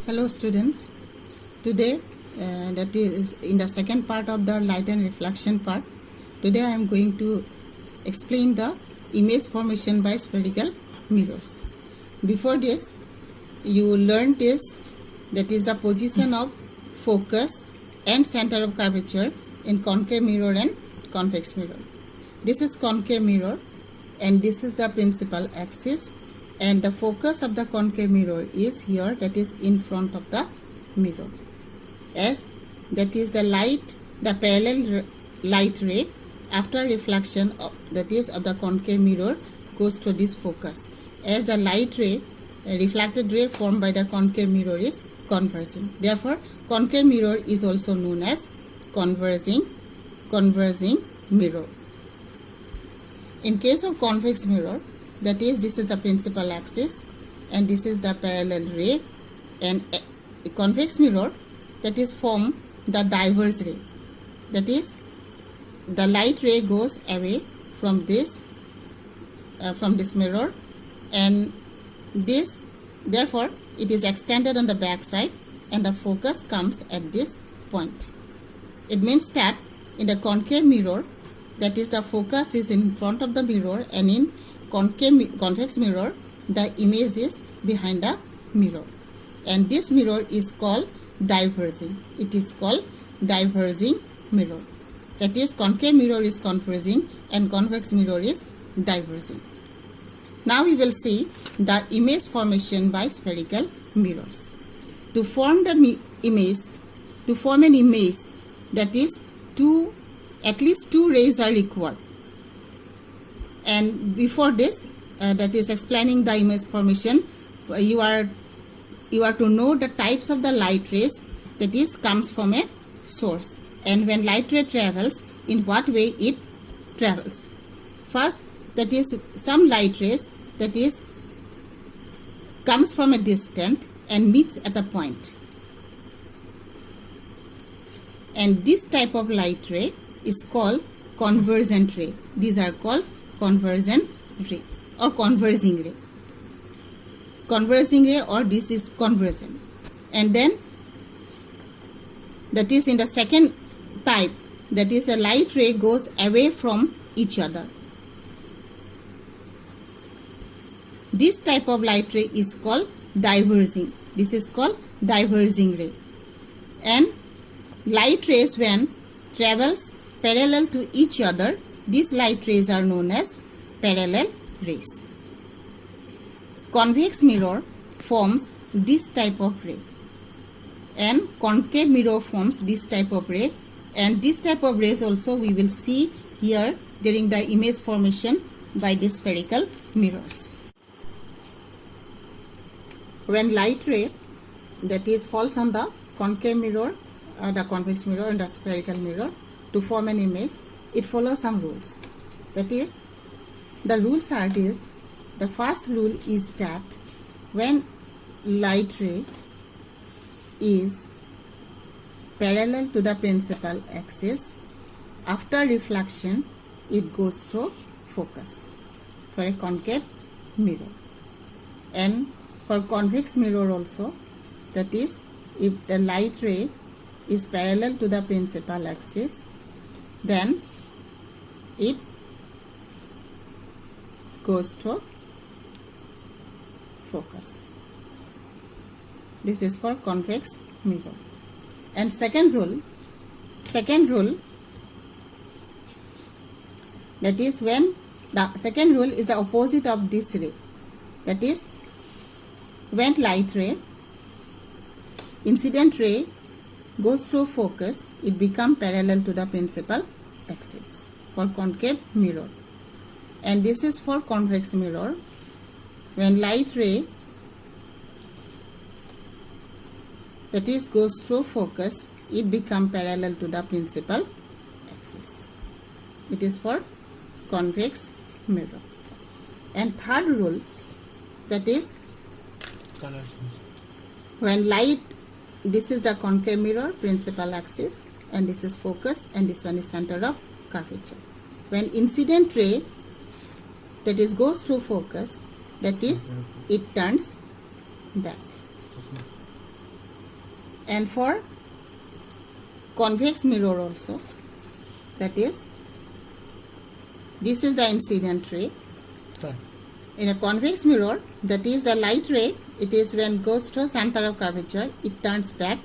Hello students, today that is in the second part of the light and reflection part. Today I am going to explain the image formation by spherical mirrors. Before this you learned this, that is the position of focus and center of curvature in concave mirror and convex mirror. This is concave mirror and this is the principal axis, and the focus of the concave mirror is here, that is in front of the mirror, as that is the light, the parallel light ray after reflection of, that is of the concave mirror, goes to this focus, as the light ray, reflected ray formed by the concave mirror is converging. Therefore concave mirror is also known as converging mirror. In case of convex mirror, that is, this is the principal axis and this is the parallel ray, and a convex mirror, that is form the diverge ray, that is the light ray goes away from this mirror, and this, therefore it is extended on the back side and the focus comes at this point. It means that in the concave mirror, that is the focus is in front of the mirror, and in convex mirror the image is behind the mirror, and this mirror is called diverging. It is called diverging mirror. That is, concave mirror is converging and convex mirror is diverging. Now we will see the image formation by spherical mirrors. To form the image, an image, that is at least two rays are required. And before this, that is explaining the image formation, you are to know the types of the light rays, that is comes from a source, and when light ray travels, in what way it travels. First, that is some light rays, that is comes from a distance and meets at a point, and this type of light ray is called convergent ray. These are called convergent ray or converging ray. Converging ray, or this is convergent. And then that is in the second type, that is a light ray goes away from each other. This type of light ray is called diverging. This is called diverging ray. And light rays, when travels parallel to each other, these light rays are known as parallel rays. Convex mirror forms this type of ray, and concave mirror forms this type of ray, and this type of rays also we will see here during the image formation by the spherical mirrors. When light ray, that is falls on the concave mirror, the convex mirror and the spherical mirror, to form an image, it follows some rules. That is, the rules are this. The first rule is that when light ray is parallel to the principal axis, after reflection it goes to focus for a concave mirror. And for convex mirror also, that is, if the light ray is parallel to the principal axis, then it goes to focus. This is for convex mirror. And second rule, that is when the second rule is the opposite of this ray. That is, when light ray, incident ray goes through focus, it becomes parallel to the principal axis for concave mirror. And this is for convex mirror. When light ray, that is goes through focus, it becomes parallel to the principal axis. It is for convex mirror. And third rule, that is when light, this is the concave mirror, principal axis, and this is focus, and this one is center of curvature. When incident ray, that is goes through focus, that is it turns back. And for convex mirror also, that is, this is the incident ray. In a convex mirror, that is the light ray, it is when goes to center of curvature, it turns back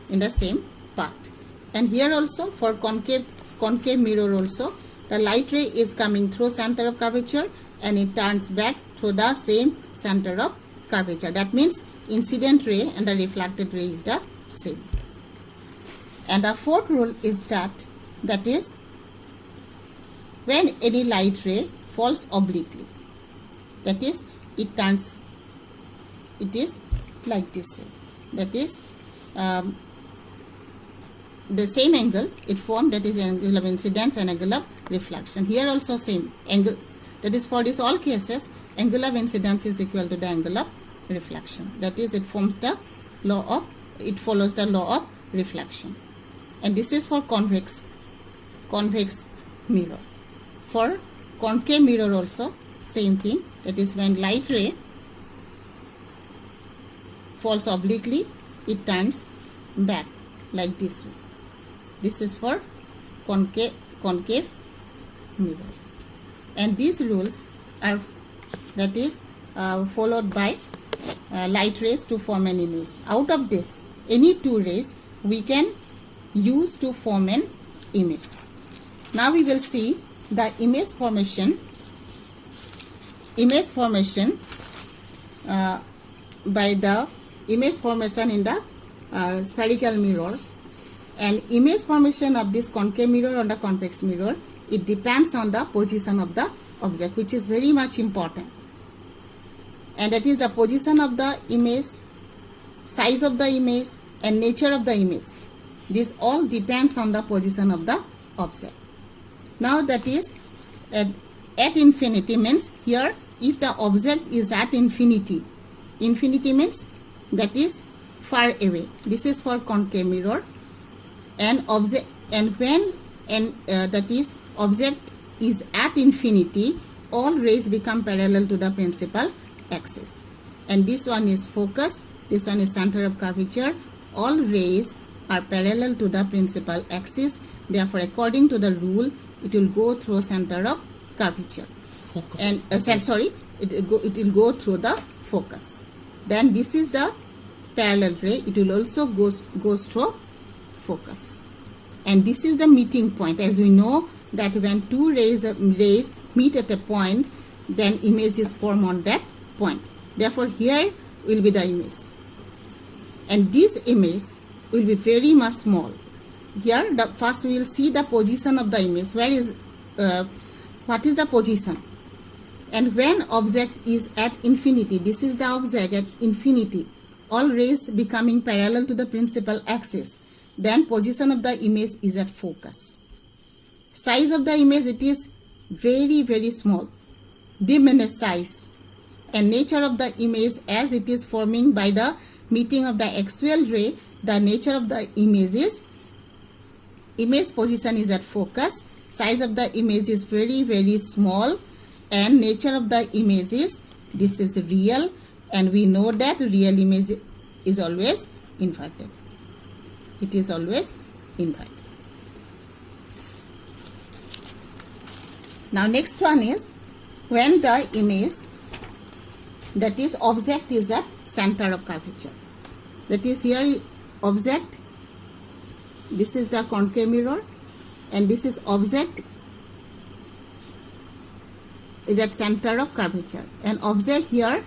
in the same path. And here also for concave mirror also, the light ray is coming through center of curvature and it turns back through the same center of curvature. That means incident ray and the reflected ray is the same. And the fourth rule is that is when any light ray falls obliquely, that is it is like this way. That is the same angle it formed, that is angle of incidence and angle of reflection. Here also same angle, that is for this all cases angle of incidence is equal to the angle of reflection. That is, it follows the law of reflection. And this is for convex mirror. For concave mirror also same thing, that is when light ray falls obliquely, it turns back like this way. This is for concave mirror. And these rules are followed by light rays to form an image. Out of this, any two rays we can use to form an image. Now we will see the image formation by the image formation in the spherical mirror. And image formation of this concave mirror on the convex mirror, it depends on the position of the object, which is very much important. And that is the position of the image, size of the image, and nature of the image. This all depends on the position of the object. Now that is at infinity means here if the object is at infinity means that is far away. This is for concave mirror. And object, and when that is object is at infinity, all rays become parallel to the principal axis. And this one is focus, this one is center of curvature. All rays are parallel to the principal axis. Therefore, according to the rule, it will go through center of curvature. And it will go through the focus. Then this is the parallel ray. It will also goes through focus. And this is the meeting point. As we know that when two rays meet at a point, then image is formed on that point. Therefore, here will be the image. And this image will be very much small. Here, first we will see the position of the image. What is the position? And when object is at infinity, this is the object at infinity, all rays becoming parallel to the principal axis, then position of the image is at focus. Size of the image, it is very, very small, diminished size. And nature of the image, as it is forming by the meeting of the axial ray, the nature of the image position is at focus. Size of the image is very, very small. And nature of the image is, this is real. And we know that real image is always inverted. It is always inverted. Now next one is when the image, that is object, is at center of curvature. That is here object, this is the concave mirror, and this is object is at center of curvature. And object here,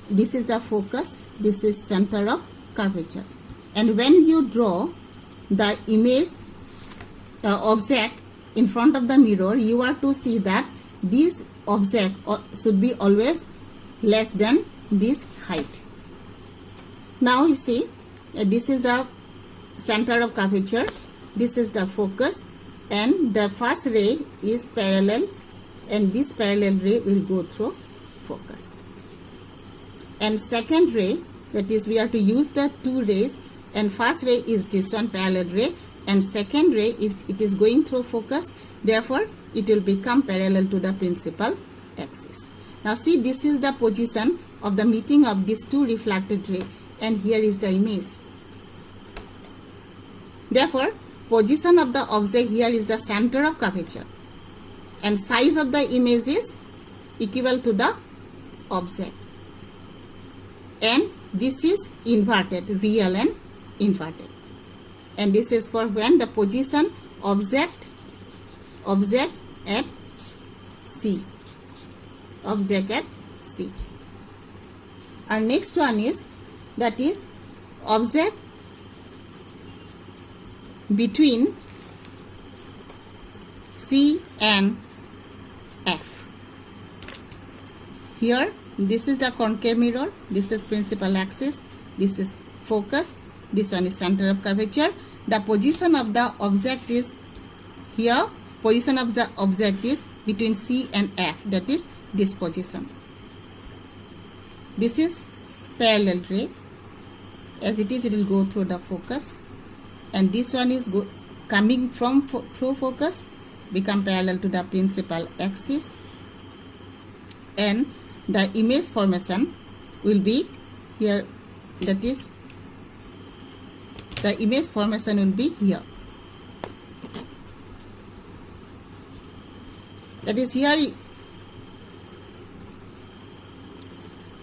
this is the focus, this is center of curvature. And when you draw the image object in front of the mirror, you are to see that this object should be always less than this height. Now you see, this is the center of curvature, this is the focus, and the first ray is parallel, and this parallel ray will go through focus. And second ray, that is we are to use the two rays, and first ray is this one parallel ray, and second ray, if it is going through focus, therefore it will become parallel to the principal axis. Now see, this is the position of the meeting of these two reflected rays. and here is the image. Therefore, position of the object here is the center of curvature, and size of the image is equal to the object, and this is inverted, real and inverted, and this is for when the position object at C, object at C. Our next one is, that is object between C and F. Here this is the concave mirror, this is principal axis, this is focus, this one is center of curvature. The position of the object is here, position of the object is between C and F, that is this position. This is parallel ray, as it is it will go through the focus, and this one is coming from through focus, become parallel to the principal axis, and the image formation will be here, that is the image formation will be here, that is here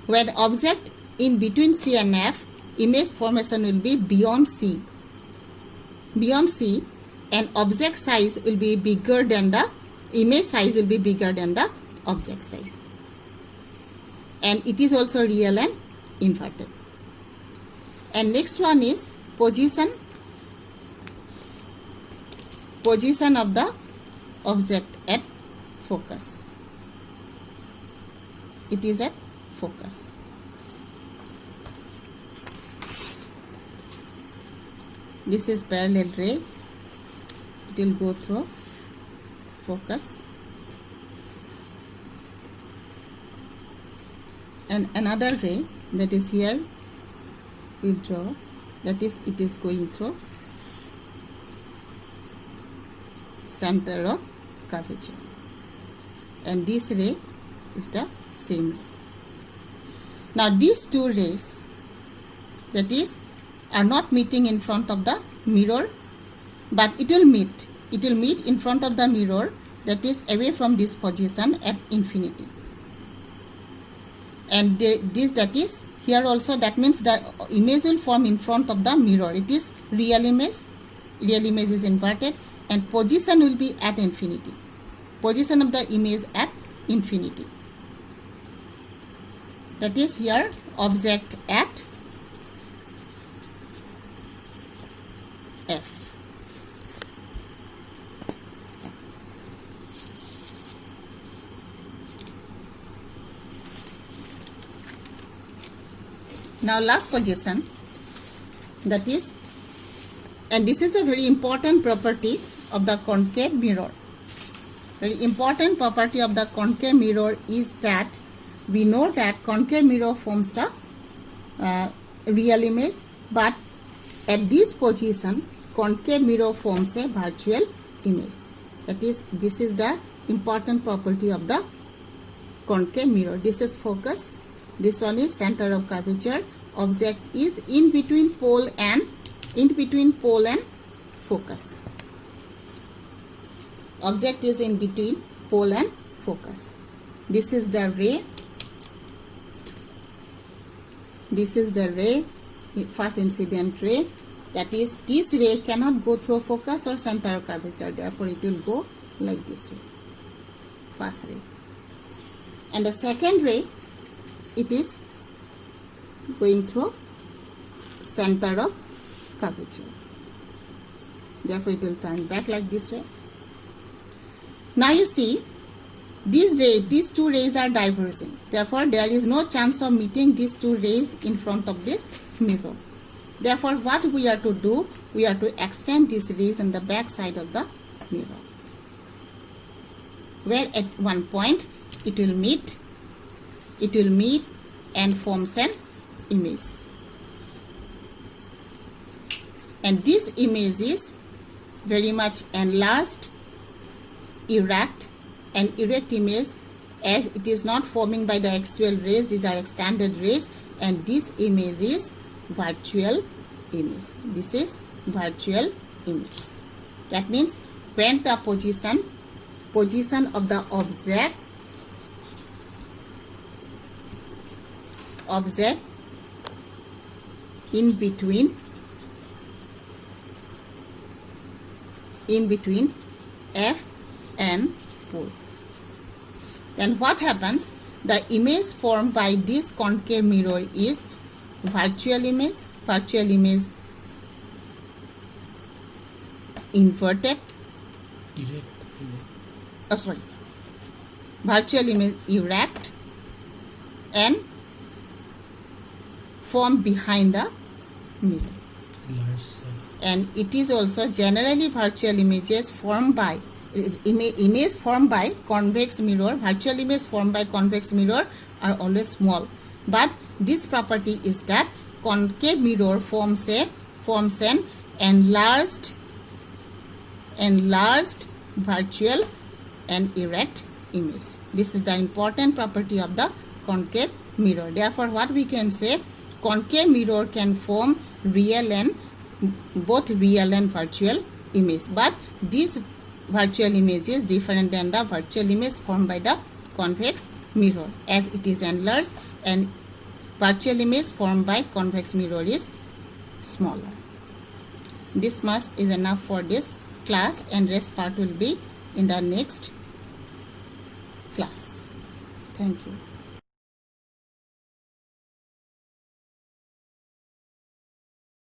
where the object in between C and F, image formation will be beyond C, and object size will be bigger than the image size, will be bigger than the object size, and it is also real and inverted. And next one is position of the object at focus. It is at focus. This is parallel ray, it will go through focus, and another ray that is here will draw, that is it is going through center of curvature, and this ray is the same ray. Now these two rays, that is, are not meeting in front of the mirror, but it will meet in front of the mirror, that is away from this position at infinity, and this, that is here also, that means the image will form in front of the mirror, it is real image is inverted, and position will be at infinity, position of the image at infinity, that is here object at F. Now last position, that is, and this is the very important property of the concave mirror. Very important property of the concave mirror is that we know that concave mirror forms the real image, but at this position concave mirror forms a virtual image. That is, this is the important property of the concave mirror. This is focus, this one is center of curvature, object is in between pole and focus. Object is in between pole and focus. This is the ray, this is the ray, first incident ray, that is this ray cannot go through focus or center of curvature, therefore it will go like this way, first ray. And the second ray, it is going through center of curvature, therefore it will turn back like this way. Now you see, these two rays are diverging, therefore there is no chance of meeting these two rays in front of this mirror. Therefore what we are to do, we are to extend these rays on the back side of the mirror, where at one point it will meet and forms an image, and this image is very much enlarged, erect, and erect image, as it is not forming by the actual rays, these are extended rays, and this image is virtual image. This is virtual image. That means when the position of the object in between F and pole. Then what happens? The image formed by this concave mirror is virtual image. Virtual image inverted. Virtual image erect and formed behind the mirror. And it is also generally virtual images formed by image formed by convex mirror. Virtual image formed by convex mirror are always small, but this property is that concave mirror forms an enlarged virtual and erect image. This is the important property of the concave mirror. Therefore, what we can say, concave mirror can form both real and virtual image, but this virtual image is different than the virtual image formed by the convex mirror, as it is enlarged, and virtual image formed by convex mirror is smaller. This much is enough for this class, and rest part will be in the next class. Thank you.